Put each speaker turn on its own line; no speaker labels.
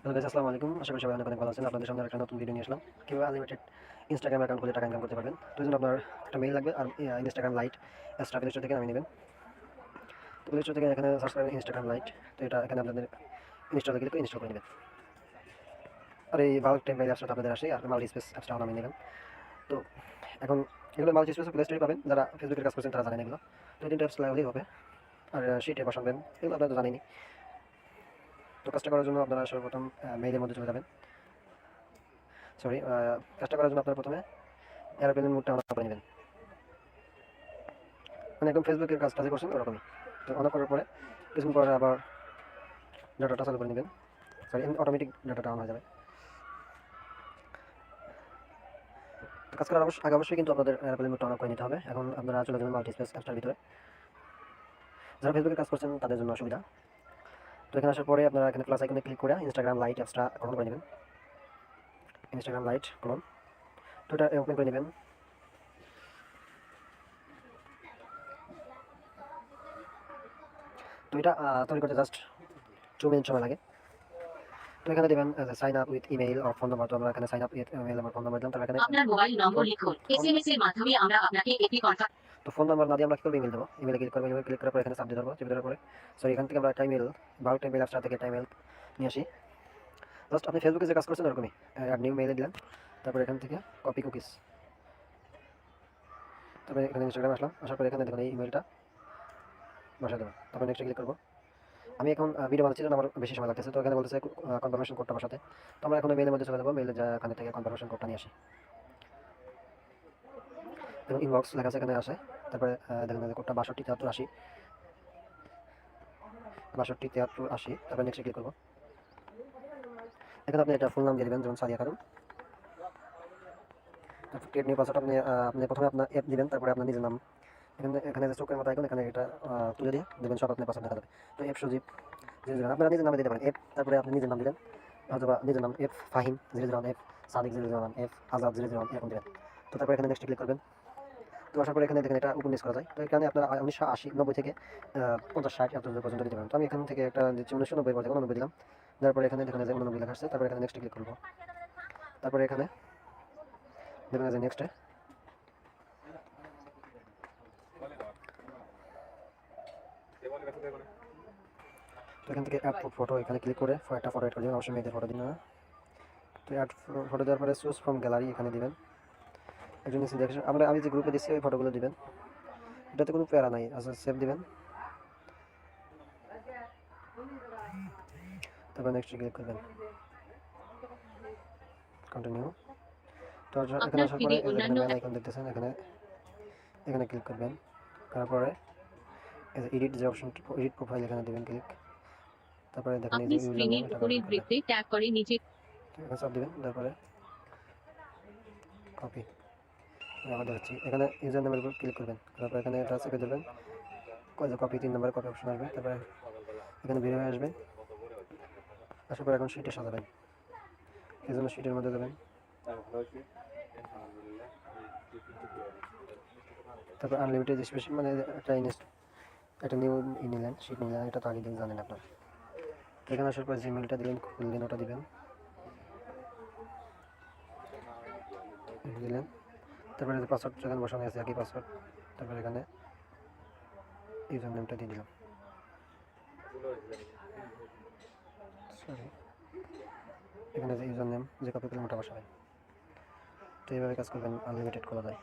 Hello guys, আসসালামু আলাইকুম। আশা করি সবাই অনেক ভালো আছেন। আপনাদের সামনে একটা নতুন ভিডিও নিয়ে আসলাম। কিভাবে আনলিমিটেড ইনস্টাগ্রাম অ্যাকাউন্ট খুলে টাকা ইনকাম করতে পারবেন। তো এর জন্য আপনার একটা মেইল লাগবে আর ইনস্টাগ্রাম লাইট অ্যাপসটা প্লে স্টোর থেকে নামিয়ে নেবেন। তো প্লে স্টোর থেকে এখানে সার্চ করেন ইনস্টাগ্রাম লাইট। তো এটা এখানে আপনাদের ইনস্টলে ক্লিক করে ইনস্টল করে নেবেন। আর এই বাল্ক টেম্পলেট অ্যাপসটা আপনাদের আসে আর মাল্টি স্পেস অ্যাপসটাও নামিয়ে নেবেন। তো এখন এগুলো মাল্টি স্পেস প্লে স্টোরে পাবেন। যারা ফেসবুকের কাজ করছেন তারা জানেন এগুলো। তো এই তিনটা অ্যাপস লাগলেই হবে। আর শিটে বসাবেন, এগুলো আপনারা তো জানেনই। তো কাজটা করার জন্য আপনারা সর্বপ্রথম মেইলের মধ্যে চলে যাবেন। কাজটা করার জন্য আপনারা প্রথমে এয়ারপ্লেন মোডটা অন করে নেবেন। মানে একদম ফেসবুকের কাজটা যে করছেন ওরকমই। তো অন করার পরে কিছুক্ষণ পরে আবার ডাটাটা চালু করে নেবেন। অটোমেটিক ডাটাটা অন হয়ে যাবে। তো কাজ করার আগে অবশ্যই কিন্তু আপনাদের এয়ারপ্লেন মোডটা অন করে নিতে হবে। এখন আপনারা চলে যাবেন মাল্টি স্পেস অ্যাপসটার ভিতরে। যারা ফেসবুকে কাজ করছেন তাদের জন্য সুবিধা। তো এখানে আসার পরে আপনারা এখানে প্লাস আইকনে ক্লিক করে ইনস্টাগ্রাম লাইট অ্যাপসটা অন করে নেবেন। Instagram light clone. তো এটা ওপেন করে নেবেন। তো এটা তৈরি করতে জাস্ট 2 মিনিট সময় লাগে। তো এখানে দেবেন sign up with email or phone number. তো আমরা এখানে sign up with email number phone number দিলাম। তারপর এখানে
আপনার মোবাইল নম্বর লিখুন। এসএমএস এর মাধ্যমে আমরা আপনাকে একটি কনফার্ম।
তো ফোন নাম্বার না দিয়ে আমরা কি করবো, ইমেল দেবো। ইমেলে ক্লিক করবো। ইমেল ক্লিক করার পর এখানে সাবজেক্ট ধরবো। চেপে ধরার পরে এখান থেকে আমরা একটা ইমেল বাল্ক টেম্পলেট অ্যাপসটা থেকে একটা ইমেল নিয়ে আসি। জাস্ট আপনি ফেসবুকে যে কাজ করছেন ওরকমই অ্যাড নিউ মেইলে দিলেন। তারপরে এখান থেকে কপি কুকিজ। তারপরে এখানে ইনস্টাগ্রামে আসলাম। আসার পরে এখানে দেখুন এই ইমেলটা বসাই দেবেন। তারপরে নেক্সটে ক্লিক করবো। আমি এখন ভিডিও বানাচ্ছি জন্য আমার বেশি সময় লাগতেছে। তো এখানে বলতেছে কনফার্মেশন কোডটা বসাতে। তো আমরা এখন মেইলের মধ্যে চলে যাবো। মেইলে যা এখানে থেকে কনফার্মেশন কোডটা নিয়ে আসি। এবং ইনবক্স লেখা আছে এখানে আসে। তারপরে দেখেন কোডটা 627380 627380। তারপরে নেক্সটে ক্লিক করবো। এখানে আপনি এটা ফুল নাম দিয়ে দেবেন, যেমন Sadia Khatun. Create new password আপনি প্রথমে আপনার অ্যাপ দিবেন, তারপরে আপনার নিজের নাম। এখানে যে চোখের মতো আইকন, এখানে এটা তুলে দিয়ে দেবেন, সব আপনার পাসওয়ার্ড দেখা যাবে। তো অ্যাপ সুজিব 001 আপনারা নিজের নামে দিতে পারেন। অ্যাপ তারপরে আপনি নিজের নাম দিবেন, অথবা নিজের নাম app Fahim 001, app Sadik 001, app Azad 001 এরকম দেবেন। তো তারপরে এখানে নেক্সট ক্লিক করবেন। তো আসার পরে এখানে দেখেন এটা ওপেন করা যায়। তো এখানে আপনারা 1980-90 থেকে 50-60 এত পর্যন্ত দিতে পারেন। তো আমি এখান থেকে একটা দিচ্ছি 1990 পর্যন্ত 89 দিলাম। তারপরে এখানে দেখেন যে 89 লেখা আসছে। তারপরে এখানে নেক্সট ক্লিক করবো। তারপরে এখানে দেখবেন যে নেক্সটে তো এখান থেকে অ্যাড ফটো এখানে ক্লিক করে একটা ফটো অ্যাড করে দেবেন। অবশ্যই মেয়েদের ফটো দিন না। তো অ্যাড ফটো দেওয়ার পরে চুজ ফ্রম গ্যালারি এখানে দিবেন। একজন নিচে দেখেন আমি যে গ্রুপে দিচ্ছি ওই ফটোগুলো দিবেন। এটাতে কোনো প্যারা নাই। আচ্ছা, সেভ দিবেন। তারপর নেক্সট ক্লিক করবেন, কন্টিনিউ। তো এখানে
আপনার
আসার পরে
ফিডে
এখানে
অন্যান্য
ম্যান আইকন দেখতেছেন, এখানে এখানে ক্লিক করবেন। তারপরে এই যে এডিট যে অপশন, এডিট প্রোফাইল এখানে দিবেন ক্লিক। তারপরে দেখেন এই
আপনি
যে ইউজার নেম,
স্ক্রিনের
এটা
উপরের
কপি করবেন।
বৃত্তে ট্যাপ করে নিচে
এখানে চাপ দিবেন। তারপরে কপি আবার দেখাচ্ছি। এখানে ইউজার নেমের উপর ক্লিক করবেন। তারপর এখানে এটা চেপে ধরবেন, কপি 3 নম্বরে কপি অপশন আসবে। তারপরে এখানে বের হয়ে আসবেন। আসার পর এখন শিটে সাজাবেন। এই জন্য শিটের মধ্যে দেবেন। তারপর আনলিমিটেড স্পেশাল মানে একটা নিউ নিলেন, শিট নিলেন। এটা তো আগে থেকে জানেন আপনার। এখানে আসার পর জিমেলটা দিবেন, খুললেন, ওটা দিবেন, দিলেন। তারপরে যে পাসওয়ার্ড যেখানে বসানো আছে একই পাসওয়ার্ড। তারপরে এখানে ইউজার নেমটা দিয়ে দিলাম। সরি, এখানে যে ইউজার নেম যে কপি করলাম ওটা বসাবেন। তো এইভাবে কাজ করবেন, আনলিমিটেড করা যায়।